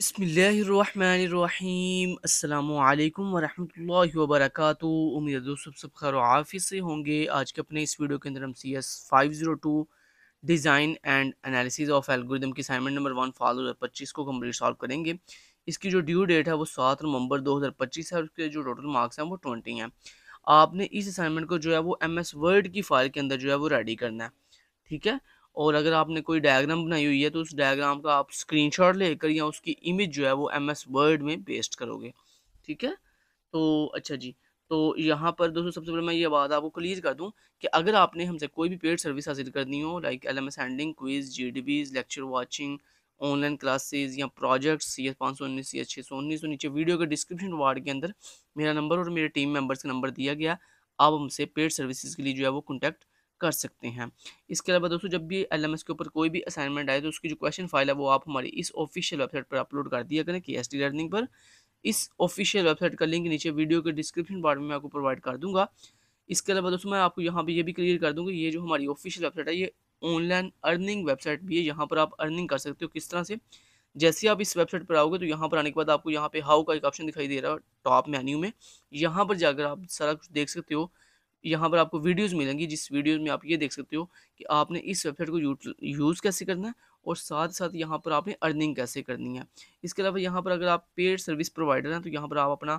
बिस्मिल्लाहिर्रहमानिर्रहीम अस्सलामुअलैकुम वरहमतुल्लाहि वबरकातुहू। उम्मीद है दोस्तों सब खैर आफियत से होंगे। आज के अपने इस वीडियो के अंदर हम CS 502 design and analysis of algorithm की असाइनमेंट नंबर 1 फाल 2025 को कम्प्लीट सॉल्व करेंगे। इसकी जो ड्यू डेट है वो 7 नवंबर 2025 है और उसके जो टोटल मार्क्स हैं वो 20 हैं। आपने इस असाइनमेंट को जो है वो MS वर्ड की फाइल के अंदर जो है वो रेडी करना है, ठीक है। और अगर आपने कोई डायग्राम बनाई हुई है तो उस डायग्राम का आप स्क्रीनशॉट लेकर या उसकी इमेज जो है वो MS वर्ड में पेस्ट करोगे, ठीक है। तो अच्छा जी, तो यहाँ पर दोस्तों सबसे पहले मैं ये बात आपको क्लियर कर दूँ कि अगर आपने हमसे कोई भी पेड सर्विस हासिल करनी हो like LMS handling, quiz, GDBs, lecture watching, online classes या प्रोजेक्ट्स CS 519 CS 619, तो नीचे वीडियो के डिस्क्रिप्शन वार्ड के अंदर मेरा नंबर और मेरे टीम मेंबर्स का नंबर दिया गया। आप हमसे पेड सर्विसेज के लिए जो है वो कॉन्टैक्ट कर सकते हैं। इसके अलावा दोस्तों जब भी LMS के ऊपर कोई भी असाइनमेंट आए तो उसकी जो क्वेश्चन फाइल है वो आप हमारी इस ऑफिशियल वेबसाइट पर अपलोड कर दिया करें KST लर्निंग पर। इस ऑफिशियल वेबसाइट का लिंक नीचे वीडियो के डिस्क्रिप्शन बार में मैं आपको प्रोवाइड कर दूंगा। इसके अलावा दोस्तों मैं आपको यहाँ पे ये भी क्लियर कर दूंगा, ये जो हमारी ऑफिशियल वेबसाइट है ये ऑनलाइन अर्निंग वेबसाइट भी है। यहाँ पर आप अर्निंग कर सकते हो किस तरह से, जैसे आप इस वेबसाइट पर आओगे तो यहाँ पर आने के बाद आपको यहाँ पे हाउ का एक ऑप्शन दिखाई दे रहा है टॉप मेन्यू में। यहाँ पर जाकर आप सारा कुछ देख सकते हो। यहाँ पर आपको वीडियोस मिलेंगी जिस वीडियोस में आप ये देख सकते हो कि आपने इस वेबसाइट को यूज़ कैसे करना है और साथ साथ यहाँ पर आपने अर्निंग कैसे करनी है। इसके अलावा यहाँ पर अगर आप पेड सर्विस प्रोवाइडर हैं तो यहाँ पर आप अपना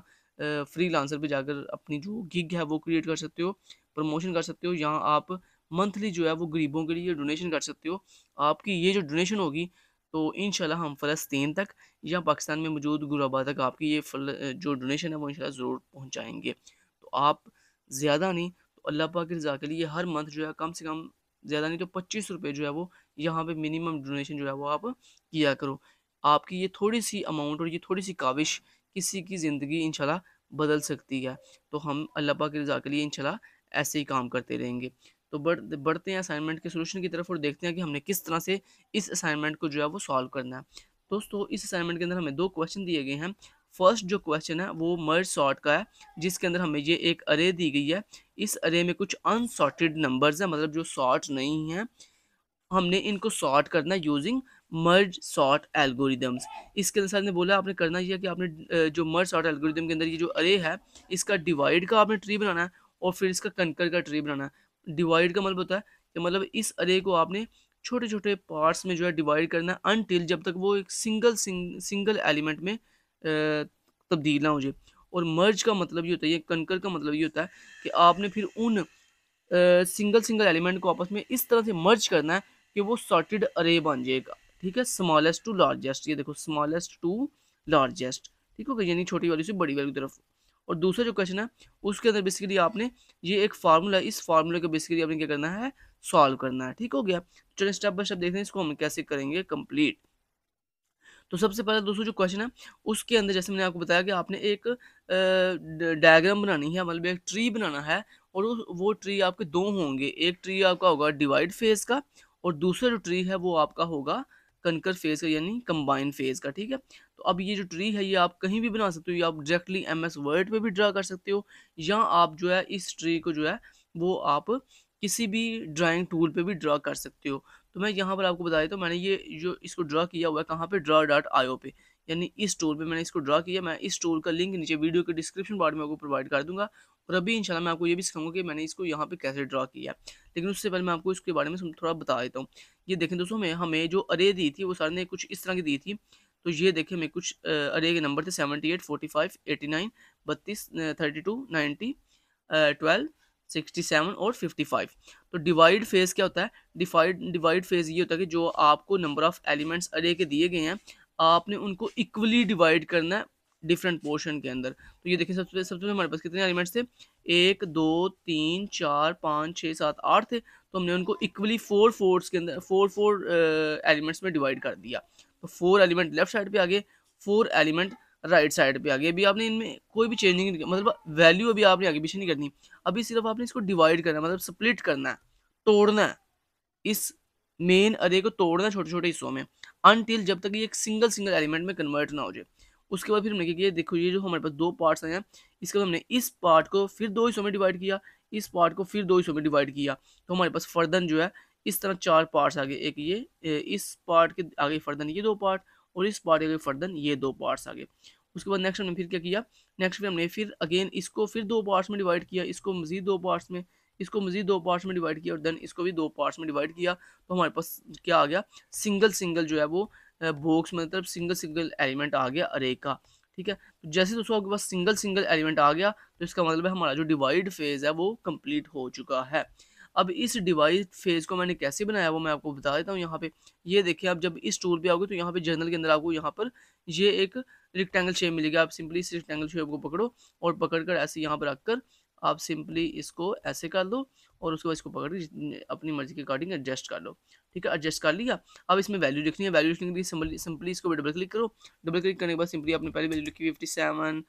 फ्रीलांसर पे जाकर अपनी जो गिग है वो क्रिएट कर सकते हो, प्रमोशन कर सकते हो। यहाँ आप मंथली जो है वो गरीबों के लिए डोनेशन कर सकते हो। आपकी ये जो डोनेशन होगी तो इंशाल्लाह हम फ़लस्तीन तक या पाकिस्तान में मौजूद गुरबा तक आपकी ये जो डोनेशन है वो इंशाल्लाह ज़रूर पहुँचाएँगे। तो आप ज़्यादा नहीं तो अल्लाह पाक की रज़ा के लिए हर मंथ जो है कम से कम ज़्यादा नहीं तो 25 रुपये जो है वो यहाँ पे मिनिमम डोनेशन जो है वो आप किया करो। आपकी ये थोड़ी-सी अमाउंट और ये थोड़ी-सी काविश किसी की ज़िंदगी इंशाल्लाह बदल सकती है। तो हम अल्लाह पाक की रज़ा के लिए इंशाल्लाह ऐसे ही काम करते रहेंगे। तो बढ़ते हैं असाइनमेंट के सॉल्यूशन की तरफ और देखते हैं कि हमने किस तरह से इस असाइनमेंट को जो है वो सॉल्व करना है। दोस्तों इस असाइनमेंट के अंदर हमें 2 क्वेश्चन दिए गए हैं। फर्स्ट जो क्वेश्चन है वो मर्ज सॉर्ट का है, जिसके अंदर हमें ये एक अरे दी गई है। इस अरे में कुछ अनसॉर्टेड नंबर्स हैं, मतलब जो सॉर्ट नहीं हैं। हमने इनको सॉर्ट करना है यूजिंग मर्ज सॉर्ट एल्गोरिदम्स। इसके अंदर सर ने बोला आपने करना ये है कि आपने जो मर्ज सॉर्ट एल्गोरिदम के अंदर ये जो अरे है इसका डिवाइड का आपने ट्री बनाना है और फिर इसका कंकर का ट्री बनाना है। डिवाइड का मतलब होता है कि मतलब इस अरे को आपने छोटे छोटे पार्ट्स में जो है डिवाइड करना है अनटिल जब तक वो एक सिंगल एलिमेंट में तब्दील ना हो जाए। और मर्ज का मतलब ये होता है, ये कंकर का मतलब ये होता है कि आपने फिर उन सिंगल एलिमेंट को आपस में इस तरह से मर्ज करना है कि वो सॉर्टेड अरे बन जाएगा, ठीक है। स्मॉलेस्ट टू लार्जेस्ट, ये देखो स्मॉलेस्ट टू लार्जेस्ट, ठीक हो गया, यानी छोटी वाली से बड़ी वाली की तरफ। और दूसरा जो क्वेश्चन है उसके अंदर बेसिकली आपने ये एक फार्मूला है, इस फार्मूले को बेसिकली आपने क्या करना है, सॉल्व करना है, ठीक हो गया। चलिए स्टेप बाय स्टेप देखते हैं इसको हम कैसे करेंगे कंप्लीट। तो सबसे पहले दोस्तों जो क्वेश्चन है उसके अंदर जैसे मैंने आपको बताया कि आपने एक डायग्राम बनानी है, मतलब एक ट्री बनाना है। और वो ट्री आपके दो होंगे, एक ट्री आपका होगा डिवाइड फेज का और दूसरा जो ट्री है वो आपका होगा कंकर फेज का यानी कंबाइन फेज का, ठीक है। तो अब ये जो ट्री है ये आप कहीं भी बना सकते हो, या आप डायरेक्टली MS वर्ड पे भी ड्रा कर सकते हो, या आप जो है इस ट्री को जो है वो आप किसी भी ड्राइंग टूल पे भी ड्रा कर सकते हो। तो मैं यहाँ पर आपको बता देता हूँ, मैंने ये जो इसको ड्रा किया हुआ है कहाँ पे, draw.io पे, यानी इस टूल पे मैंने इसको ड्रा किया। मैं इस टूल का लिंक नीचे वीडियो के डिस्क्रिप्शन बार में आपको प्रोवाइड कर दूंगा। और अभी इंशाल्लाह मैं आपको ये भी सिखाऊंगा कि मैंने इसको यहाँ पे कैसे ड्रा किया है। लेकिन उससे पहले मैं आपको इसके बारे में थोड़ा बता देता हूँ। ये देखें दोस्तों, हमें हमें जो अरे दी थी वो सर ने कुछ इस तरह की दी थी। तो ये देखें हमें कुछ अरे के नंबर थे 78, 45, 89, 32, 32, 90, 12, 67 और 55। तो डिवाइड फेज क्या होता है, डिवाइड फेज ये होता है कि जो आपको नंबर ऑफ एलिमेंट्स अरे के दिए गए हैं आपने उनको इक्वली डिवाइड करना है डिफरेंट पोर्शन के अंदर। तो ये देखिए सबसे पहले हमारे पास कितने एलिमेंट्स थे, 1 2 3 4 5 6 7 8 थे। तो हमने उनको इक्वली फोर्स के अंदर फोर एलिमेंट्स में डिवाइड कर दिया। तो 4 एलिमेंट लेफ्ट साइड पे आ गए, 4 एलिमेंट राइट साइड पे आ गए। अभी आपने इनमें कोई भी चेंजिंग नहीं, मतलब वैल्यू अभी आपने आगे पीछे नहीं करनी। अभी सिर्फ आपने इसको डिवाइड करना है, मतलब स्प्लिट करना है, तोड़ना है। इस मेन अरे को तोड़ना है छोटे छोटे हिस्सों में अनटिल जब तक ये एक सिंगल एलिमेंट में कन्वर्ट ना हो जाए। उसके बाद फिर हमने क्या किया, देखो ये जो हमारे पास दो पार्ट्स हैं, इसके बाद हमने इस पार्ट को फिर दो हिस्सों में डिवाइड किया, इस पार्ट को फिर दो हिस्सों में डिवाइड किया। तो हमारे पास फर्दन जो है इस तरह चार पार्ट्स आ गए, एक ये इस पार्ट के आगे फर्दन ये दो पार्ट और इस पार्ट के फर्दर ये 2 पार्ट्स आ गए। उसके बाद नेक्स्ट हमने फिर क्या किया, नेक्स्ट फिर हमने फिर अगेन इसको फिर 2 पार्ट्स में डिवाइड किया, इसको मज़ीद 2 पार्ट्स में, इसको मज़ीद 2 पार्ट्स में डिवाइड किया और देन इसको भी 2 पार्ट्स में डिवाइड किया। तो हमारे पास क्या आ गया, सिंगल सिंगल जो है वो बॉक्स मतलब सिंगल सिंगल एलिमेंट आ गया अरे का। ठीक है, तो जैसे दोस्तों आपके पास सिंगल सिंगल एलिमेंट आ गया तो इसका मतलब है हमारा जो डिवाइड फेज है वो कंप्लीट हो चुका है। अब इस डिवाइड फेज को मैंने कैसे बनाया वो मैं आपको बता देता हूँ। यहाँ पे ये देखिए, आप जब इस टूल पे आओगे तो यहाँ पे जर्नल के अंदर आपको यहाँ पर ये एक रेक्टेंगल शेप मिलेगा। आप सिंपली इस रेक्टेंगल शेप को पकड़ो और पकड़कर ऐसे यहाँ पर रखकर आप सिंपली इसको ऐसे कर लो और उसके बाद इसको पकड़ के अपनी मर्जी के अकॉर्डिंग एडजस्ट कर लो। ठीक है, एडजस्ट कर लिया। अब इसमें वैल्यू लिखनी है, वैल्यू लिखने के लिए सिंपली इसको डबल क्लिक करो। डबल क्लिक करने के बाद सिंपली आपने पहले वैल्यू लिखी 57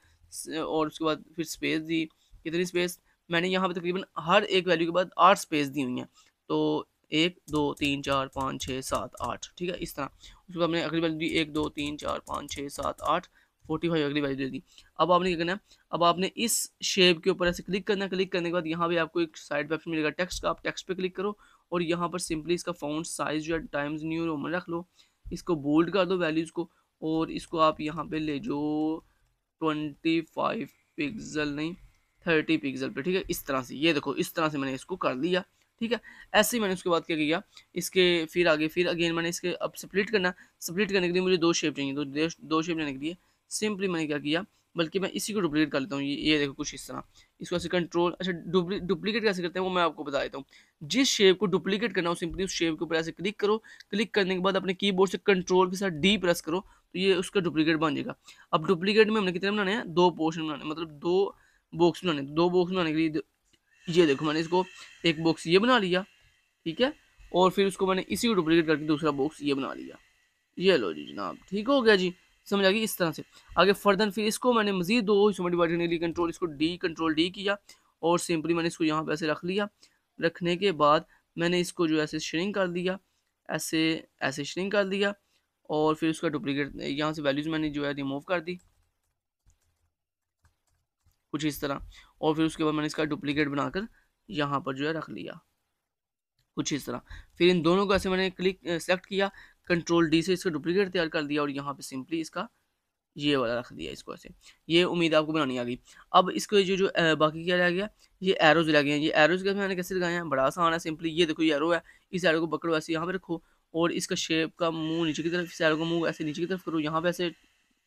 और उसके बाद फिर स्पेस दी। कितनी स्पेस, मैंने यहाँ पे तकरीबन हर एक वैल्यू के बाद 8 स्पेस दी हुई हैं। तो 1 2 3 4 5 6 7 8, ठीक है, इस तरह। उसके बाद मैंने अगली वैल्यू दी 1 2 3 4 5 6 7 8 45 अगली वैल्यू दे दी। अब आपने क्या करना है, अब आपने इस शेप के ऊपर ऐसे क्लिक करना है। क्लिक करने के बाद यहाँ पे आपको एक साइड पे ऑप्शन मिलेगा टेक्स्ट का, आप टेक्स्ट पे क्लिक करो और यहाँ पर सिंपली इसका फ़ॉन्ट साइज जो है टाइम्स न्यू रोमन रख लो। इसको बोल्ड कर दो वैल्यूज़ को और इसको आप यहाँ पे ले जो 25 पिक्सल नहीं 30 पिक्सल पे। ठीक है, इस तरह से, ये देखो इस तरह से मैंने इसको कर दिया। ठीक है, ऐसे ही मैंने उसके बाद क्या किया, इसके फिर आगे फिर अगेन मैंने इसके अब स्प्लिट करना। स्प्लिट करने के लिए मुझे 2 शेप चाहिए, तो दो शेप लेने के लिए सिंपली मैंने क्या किया, बल्कि मैं इसी को डुप्लीकेट कर लेता हूँ। ये देखो कुछ इस तरह, इसको ऐसे कंट्रोल, अच्छा डुप्लीकेट कैसे करते हैं वो मैं आपको बता देता हूँ। जिस शेप को डुप्लीकेट करना हो सिंपली उस शेप के ऊपर ऐसे क्लिक करो। क्लिक करने के बाद अपने कीबोर्ड से कंट्रोल के साथ डी प्रेस करो तो ये उसका डुप्लीकेट बन जाएगा। अब डुप्लीकेट में हमने कितने बनाने हैं, 2 पोर्शन बनाने हैं, मतलब 2 बॉक्स बनाने हैं। 2 बॉक्स बनाने के लिए ये देखो मैंने इसको एक बॉक्स ये बना लिया। ठीक है, और फिर उसको मैंने इसी को डुप्लीकेट करके दूसरा बॉक्स ये बना लिया। ये लो जी जनाब, ठीक हो गया जी, समझ आ गई। इस तरह से आगे फर्दर फिर इसको मैंने मजीद 2 हिस्सों में डिवाइड करने के लिए कंट्रोल डी किया और सिंपली मैंने इसको यहाँ पे ऐसे रख लिया। रखने के बाद मैंने इसको जो ऐसे श्रिंक कर दिया, ऐसे ऐसे श्रिंक कर दिया और फिर उसका डुप्लीकेट यहाँ से वैल्यूज़ मैंने जो है रिमूव कर दी कुछ इस तरह। और फिर उसके बाद मैंने इसका डुप्लीकेट बनाकर यहाँ पर जो है रख लिया कुछ इस तरह। फिर इन दोनों को ऐसे मैंने सेलेक्ट किया, कंट्रोल डी से इसका डुप्लीकेट तैयार कर दिया और यहाँ पे सिंपली इसका ये वाला रख दिया इसको ऐसे। ये उम्मीद आपको बनानी आ गई। अब इसको जो बाकी क्या रह गया, ये एरोज रह गए हैं। ये एरोज का मैंने कैसे लगाए हैं, बड़ा आसान है। सिंपली ये देखो ये एरो है, इस एरो को पकड़ो ऐसे यहाँ पे रखो और इसका शेप का मुंह नीचे की तरफ, इस एरो का मुंह ऐसे नीचे की तरफ करो, यहाँ पे ऐसे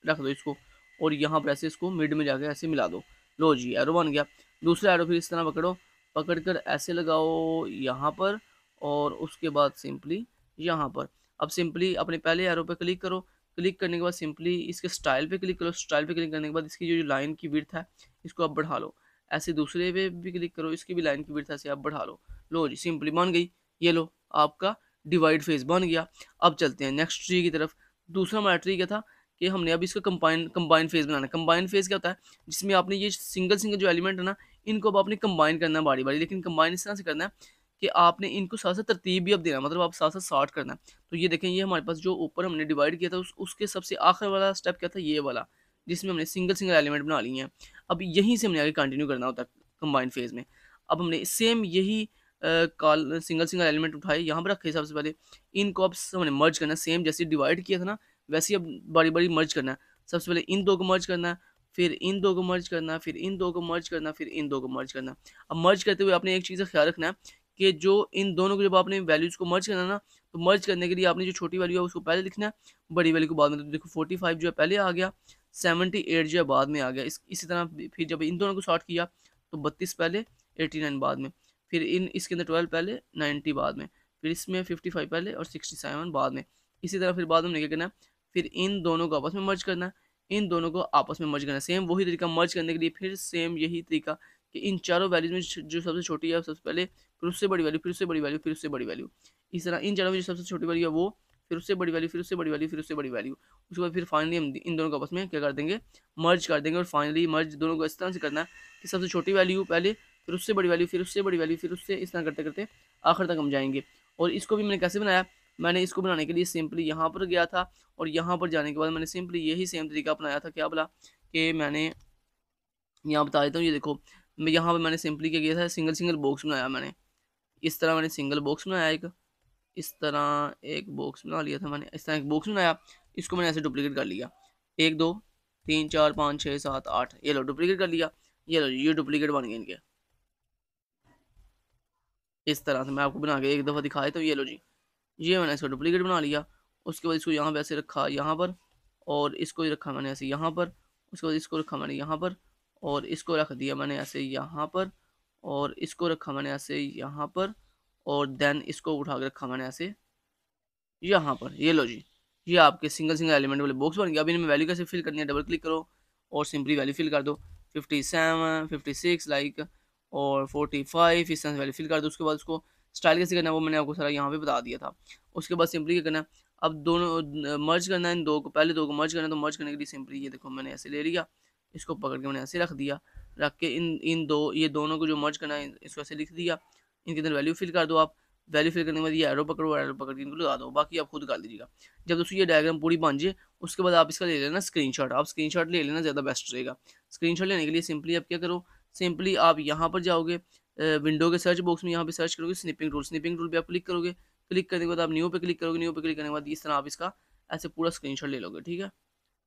रख दो इसको और यहाँ पर ऐसे इसको मिड में जाके ऐसे मिला दो। लो जी एरो बन गया। दूसरा एरो फिर इस तरह पकड़ो, पकड़ कर ऐसे लगाओ यहाँ पर और उसके बाद सिंपली यहाँ पर। अब सिंपली अपने पहले एरो पे क्लिक करो। क्लिक करने के बाद सिंपली इसके स्टाइल पे क्लिक करो। स्टाइल पे क्लिक करने के बाद इसकी जो लाइन की विड्थ है इसको आप बढ़ा लो। ऐसे दूसरे पे भी क्लिक करो, इसकी भी लाइन की विड्थ ऐसे आप बढ़ा लो। लो जी सिंपली बन गई। ये लो आपका डिवाइड फेस बन गया। अब चलते हैं नेक्स्ट ट्री की तरफ। दूसरा हमारा ट्री क्या था कि हमने अब इसका कंबाइन फेज बनाना है। कंबाइन फेज क्या होता है, जिसमें आपने ये सिंगल सिंगल जो एलिमेंट है ना इनको अब आपने कंबाइन करना है बारी बारी। लेकिन कंबाइन इस तरह से करना है कि आपने इनको साथ साथ तरतीब भी अब देना है, मतलब आप साथ साथ सॉर्ट करना है। तो ये देखें, ये हमारे पास जो ऊपर हमने डिवाइड किया था उसके सबसे आखिर वाला स्टेप क्या था, ये वाला, जिसमें हमने सिंगल सिंगल एलिमेंट बना लिए हैं। अब यहीं से हमने आगे कंटिन्यू करना होता है कंबाइन फेज में। अब हमने सेम यही कॉल सिंगल सिंगल एलिमेंट उठाए, यहाँ पर रखे सबसे पहले। इनको अब हमने मर्ज करना है, सेम जैसे डिवाइड किया था ना वैसे ही अब बारी बारी मर्ज करना है। सबसे पहले इन 2 को मर्ज करना है, फिर इन 2 को मर्ज करना है, फिर इन 2 को मर्ज करना है, फिर इन 2 को मर्ज करना है। अब मर्ज करते हुए आपने एक चीज़ का ख्याल रखना है कि जो इन दोनों को जब आपने वैल्यूज़ को मर्ज करना ना, तो मर्ज करने के लिए आपने जो छोटी वैल्यू है उसको पहले लिखना है, बड़ी वैल्यू को बाद में। तो देखो 45 जो है पहले आ गया, 78 जो है बाद में आ गया। इसी तरह फिर जब इन दोनों को सॉर्ट किया तो 32 पहले, 89 बाद में, फिर इसके अंदर 12 पहले, 90 बाद में, फिर इसमें 55 पहले और 67 बाद में। इसी तरह फिर बाद में क्या करना है, फिर इन दोनों को आपस में मर्ज करना है, इन दोनों को आपस में मर्ज करना है। सेम वही तरीका मर्ज करने के लिए, फिर सेम यही तरीका कि इन चारों वैल्यूज में जो सबसे छोटी है सबसे पहले, फिर उससे बड़ी वैल्यू, फिर उससे बड़ी वैल्यू, फिर उससे बड़ी वैल्यू। इस तरह इन चारों में जो सबसे छोटी वैल्यू है वो, फिर उससे बड़ी वैल्यू, फिर उससे बड़ी वैल्यू, फिर उससे बड़ी वैल्यू। उसके बाद फिर फाइनली हम इन दोनों को आपस में क्या कर देंगे, मर्ज कर देंगे। और फाइनली मर्ज दोनों को इस तरह से करना है कि सबसे छोटी वैल्यू पहले, फिर उससे बड़ी वैल्यू, फिर उससे बड़ी वैल्यू, फिर उससे, इस तरह करते करते आखिर तक हम जाएंगे। और इसको भी मैंने कैसे बनाया, मैंने इसको बनाने के लिए सिंपली यहाँ पर गया था और यहाँ पर जाने के बाद मैंने सिंपली यही सेम तरीका अपनाया था। क्या बोला कि मैंने यहाँ बता देता हूँ, ये देखो मैं यहाँ पे मैंने सिंपली क्या किया था, सिंगल सिंगल बॉक्स बनाया मैंने। इस तरह मैंने सिंगल बॉक्स बनाया एक, इस तरह एक बॉक्स बना लिया था मैंने, इस तरह एक बॉक्स बनाया। इसको मैंने ऐसे डुप्लीकेट कर लिया, 1 2 3 4 5 6 7 8, ये लो डुप्लीकेट कर लिया। ये लो ये डुप्लीकेट बन गए इनके। इस तरह से मैं आपको बना के एक दफ़ा दिखाया, तो ये लो जी, ये मैंने इसका डुप्लीकेट बना लिया। उसके बाद इसको यहाँ पे ऐसे रखा यहाँ पर, और इसको ही रखा मैंने ऐसे यहाँ पर। उसके बाद इसको रखा मैंने यहाँ पर, और इसको रख दिया मैंने ऐसे यहाँ पर, और इसको रखा मैंने ऐसे यहाँ पर, और देन इसको उठा के रखा मैंने ऐसे यहाँ पर। ये लो जी, ये आपके सिंगल सिंगल एलिमेंट वाले बॉक्स बन गया। अभी इनमें वैल्यू कैसे फिल करनी है, डबल क्लिक करो और सिंपली वैल्यू फिल कर दो, 57 56 लाइक, और 45 इस तरह से वैल्यू फिल कर दो। उसके बाद उसको स्टाइल कैसे करना है वो मैंने आपको सारा यहाँ पे बता दिया था। उसके बाद सिंपली क्या करना है, अब दोनों मर्ज करना है, इन दो को, पहले दो को मर्ज करना है। तो मर्ज करने के लिए सिंपली ये देखो मैंने ऐसे ले लिया, इसको पकड़ के मैंने ऐसे रख दिया, रख के इन इन दो ये दोनों को जो मर्ज करना है इसको ऐसे लिख दिया। इनके अंदर वैल्यू फिल कर दो आप। वैल्यू फिल करने के बाद ये एरो पकड़ के इनको लगा दो, बाकी आप खुद कर लीजिएगा। जब दोस्तों ये डायग्राम पूरी बन जाए उसके बाद आप इसका ले लेना स्क्रीनशॉट। आप स्क्रीनशॉट ले लेना, ज़्यादा बेस्ट रहेगा। स्क्रीनशॉट लेने के लिए सिंपली आप क्या करो, सिंपली आप यहाँ पर जाओगे, विंडो के सर्च बॉक्स में यहाँ पे सर्च करोगे स्निपिंग टूल। स्निपिंग टूल पे आप क्लिक करोगे, क्लिक करने के बाद आप न्यू पे क्लिक करोगे, न्यू पे क्लिक करने के बाद इस तरह आप इसका ऐसे पूरा स्क्रीनशॉट ले लोगे। ठीक है,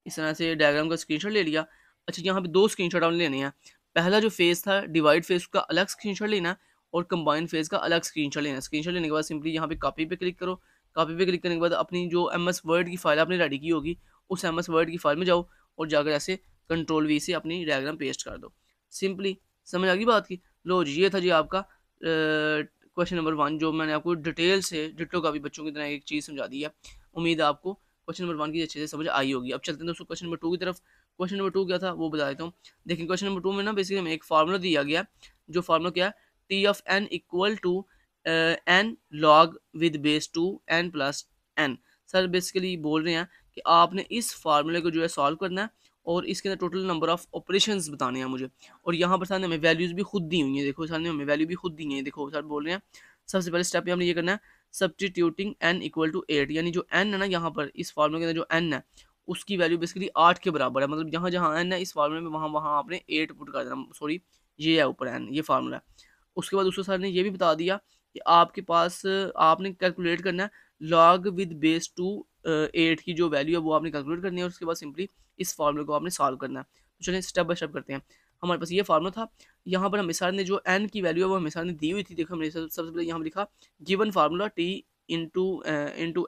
इस तरह से डायग्राम का स्क्रीनशॉट ले लिया। अच्छा, यहाँ पे दो स्क्रीनशॉट आपने लेने हैं। पहला जो फेस था डिवाइड फेस का अलग स्क्रीनशॉट लेना है, और कंबाइन फेस का अलग स्क्रीनशॉट लेना है। स्क्रीनशॉट लेने के बाद सिंपली यहाँ पे कॉपी पे क्लिक करो। कॉपी पे क्लिक करने के बाद अपनी जो एमएस वर्ड की फाइल आपने रेडी की होगी उस एमएस वर्ड की फाइल में जाओ, और जाकर ऐसे कंट्रोल वी से अपनी डायग्राम पेस्ट कर दो। सिंपली समझ आ गई बात की। लो जी, ये था जी आपका क्वेश्चन नंबर 1, जो मैंने आपको डिटेल से डिट्टो का भी बच्चों की तरह एक चीज़ समझा दी है। उम्मीद है आपको क्वेश्चन नंबर 1 की अच्छे से समझ आई होगी। अब चलते हैं दोस्तों क्वेश्चन नंबर 2 की तरफ। क्वेश्चन नंबर 2 क्या था वो बता देता हूँ। देखिए क्वेश्चन नंबर 2 में ना बेसिकली हमें एक फार्मूला दिया गया, जो फार्मूला क्या है, T of n equal to n log with base two n plus n. Sir basically बोल रहे हैं कि आपने इस फार्मूले को जो है सॉल्व करना है, और इसके अंदर टोटल नंबर ऑफ ऑपरेशंस बताने हैं मुझे। और यहाँ पर सामने हमें वैल्यूज़ भी खुद दी हुई हैं, देखो सामने हमें वैल्यू भी खुद दी है। देखो सर बोल रहे हैं सबसे पहले स्टेप पे हमने ये करना है, सब्स्टिट्यूटिंग n इक्वल टू 8, यानी जो n है ना यहाँ पर इस फार्मूले के अंदर जो n है उसकी वैल्यू बेसिकली 8 के बराबर है। मतलब जहाँ जहाँ n है इस फार्मूले में वहाँ वहाँ आपने 8 पुट कर देना। सॉरी, ये है ऊपर n, ये फार्मूला है। उसके बाद उसको सर ने ये भी बता दिया कि आपके पास आपने कैलकुलेट करना है लॉग विद बेस टू 8 की जो वैल्यू है वो आपने कैलकुलेट करनी है, और उसके बाद सिंपली इस फार्मूले को आपने सॉल्व करना है। तो चलिए स्टेप बाय स्टेप करते हैं। हमारे पास ये फार्मूला था, यहाँ पर हमें सर ने जो n की वैल्यू है वो हमें सर ने दी हुई थी। देखो हमने सबसे पहले यहाँ पर लिखा given formula t into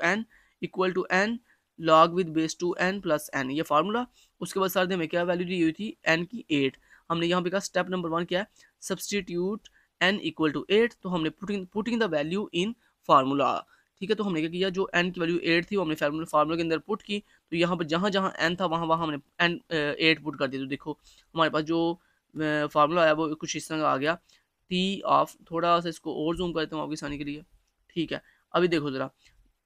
n equal to n log with base two n plus n, ये फार्मूला। उसके बाद सर ने हमें क्या वैल्यू दी हुई थी, एन की 8। हमने यहाँ पे कहा स्टेप नंबर 1 क्या है, सब्सटीट्यूट एन इक्वल टू 8। तो हमने putting the value in formula. ठीक है, तो हमने क्या किया, जो एन की वैल्यू 8 थी वो हमने फार्मूला के अंदर पुट की। तो यहाँ पर जहाँ जहाँ एन था वहाँ वहाँ हमने एन 8 पुट कर दिया। तो देखो हमारे पास जो फार्मूला है वो कुछ इस तरह का आ गया, टी ऑफ, थोड़ा सा इसको और जूम करता हूँ आपकी आसानी के लिए। ठीक है, अभी देखो ज़रा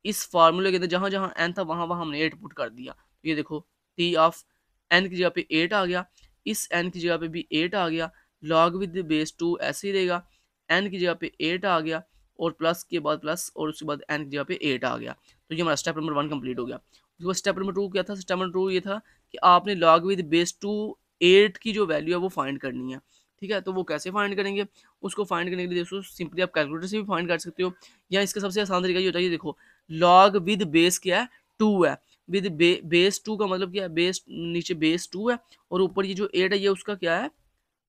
इस फार्मूले के अंदर जहाँ जहाँ एन था वहाँ वहाँ हमने 8 पुट कर दिया। तो ये देखो टी ऑफ एन की जगह पे 8 आ गया, इस एन की जगह पे भी 8 आ गया, लॉग विद बेस 2 ऐसे ही रहेगा, एन की जगह पे 8 आ गया, और प्लस के बाद प्लस, और उसके बाद एन की जगह पे 8 आ गया। तो ये हमारा स्टेप नंबर 1 कंप्लीट हो गया। उसके बाद स्टेप नंबर 2 क्या था, स्टेप नंबर 2 ये था कि आपने लॉग विद बेस 2 8 की जो वैल्यू है वो फाइंड करनी है। ठीक है, तो वो कैसे फाइंड करेंगे, उसको फाइंड करने के लिए दोस्तों सिंपली आप कैलकुलेटर से भी फाइंड कर सकते हो, या इसका सबसे आसान तरीका ये होता है, ये देखो लॉग विद बेस क्या है, 2 है। विद बेस 2 का मतलब क्या है, बेस नीचे बेस 2 है, और ऊपर ये जो 8 है ये उसका क्या है,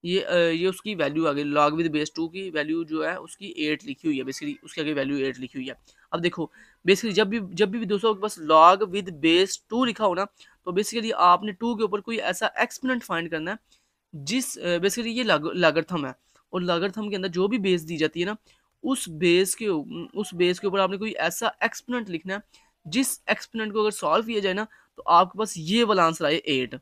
ये उसकी वैल्यू आ गई। लॉग विद बेस 2 की वैल्यू जो है उसकी 8 लिखी हुई है, बेसिकली उसके आगे वैल्यू 8 लिखी हुई है। अब देखो बेसिकली जब भी दोस्तों के पास लॉग विद बेस 2 लिखा हो ना, तो बेसिकली आपने 2 के ऊपर कोई ऐसा एक्सपोनेंट फाइंड करना है जिस बेसिकली ये लॉगरिथम है, और लॉगरिथम के अंदर जो भी बेस दी जाती है ना, उस बेस के ऊपर आपने कोई ऐसा एक्सपोनेंट लिखना है जिस एक्सपोनेंट को अगर सॉल्व किया जाए ना तो आपके पास ये वाला आंसर आए 8।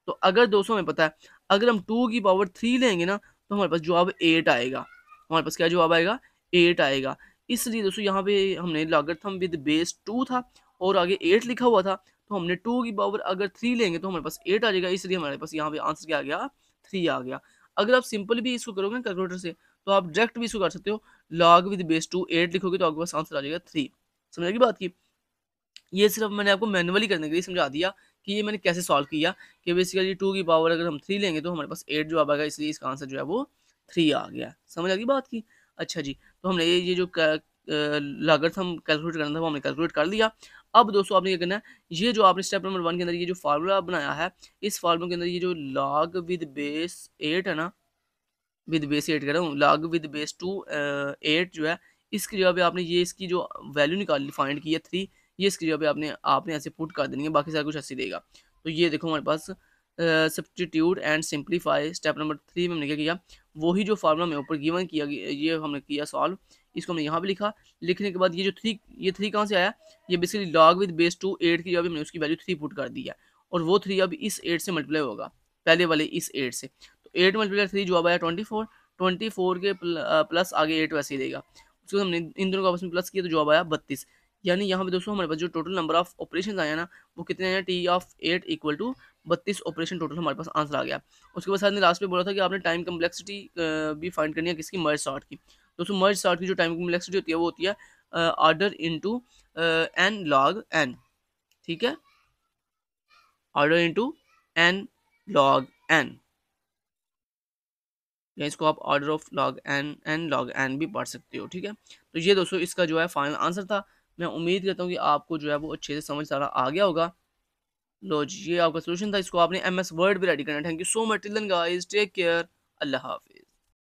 तो अगर दोस्तों हमें पता है अगर हम 2 की पावर 3 लेंगे ना तो हमारे पास जवाब 8 आएगा। हमारे पास क्या जवाब आएगा, 8 आएगा। इसलिए दोस्तों यहाँ पे हमने लॉगरिथम विद बेस 2 था और आगे 8 लिखा हुआ था, तो हमने 2 की पावर अगर 3 लेंगे तो हमारे पास 8 आ जाएगा। इसलिए हमारे पास यहाँ पे आंसर क्या आ गया, 3 आ गया। अगर आप सिंपल भी इसको करोगे ना कैलकुलेटर से तो आप डायरेक्ट भी इसको कर सकते हो, लॉग विद बेस 2 8 लिखोगे तो आपके पास आंसर आ जाएगा 3। समझ की बात की। ये सिर्फ मैंने आपको मैनुअली करने के लिए समझा दिया कि ये मैंने कैसे सॉल्व किया, कि बेसिकली 2 की पावर अगर हम 3 लेंगे तो हमारे पास 8 जवाब आएगा, इसलिए इसका आंसर जो है वो 3 आ गया। समझ आ गई बात की। अच्छा जी, तो हमने ये जो लागत हम कैलकुलेट करना था वो हमने कैलकुलेट कर लिया। अब दोस्तों आपने क्या करना है, ये जो आपने स्टेप नंबर 1 के अंदर ये जो फार्मूला बनाया है, इस फार्मूले के अंदर ये जो log विद बेस 8 है ना, विद बेस 8 कह रहा हूँ, log विद बेस 2 8 जो है, इसकी जगह पे आपने ये इसकी जो वैल्यू निकाली फाइंड की है 3, ये इसकी जगह पे आपने आपने ऐसे पुट कर देनी है, बाकी सारा कुछ ऐसे ही देगा। तो ये देखो हमारे पास substitute and simplify step number 3 में हमने क्या किया, वही जो फार्मूला हमें ऊपर गिवन किया ये हमने किया सॉल्व, इसको हमने यहाँ पे लिखा। लिखने के बाद ये जो 3, ये 3 कहाँ से आया, ये बेसिकली log विद बेस 2 8 की जगह पे हमने उसकी वैल्यू 3 पुट कर दी है, और वो 3 अब इस 8 से मल्टीप्लाई होगा, पहले वाले इस 8 से। तो 8 मल्टीप्लाई 3 जवाब आया 24, 24 के प्लस आगे 8 वैसे ही देगा। उसको हमने इन दोनों को आपस में प्लस किया तो जवाब आया 32। यानी यहाँ पे दोस्तों हमारे पास जो टोटल नंबर ऑफ ऑपरेशन आया ना, वो कितने आए, T of 8 equal to 32 operation total हमारे पास आंसर आ गया। उसके बाद सर ने लास्ट में बोला था कि आपने टाइम कम्प्लेक्सिटी भी फाइंड करनी है किसकी, मर्ज सॉर्ट की। दोस्तों मर्ज सॉर्ट की जो टाइम कम्प्लेक्सिटी होती है वो होती है order into n log n, ठीक है, order into n log n, या इसको आप order of log n log n भी पढ़ सकते हो, ठीक है। तो ये दोस्तों इसका जो है फाइनल आंसर था। मैं उम्मीद करता हूँ कि आपको जो है वो अच्छे से समझ सारा आ गया होगा। लो जी, ये आपका सोल्यूशन था, इसको आपने एमएस वर्ड भी रेडी करना है। Thank you so much, till then guys, take care, अल्लाह हाफिज।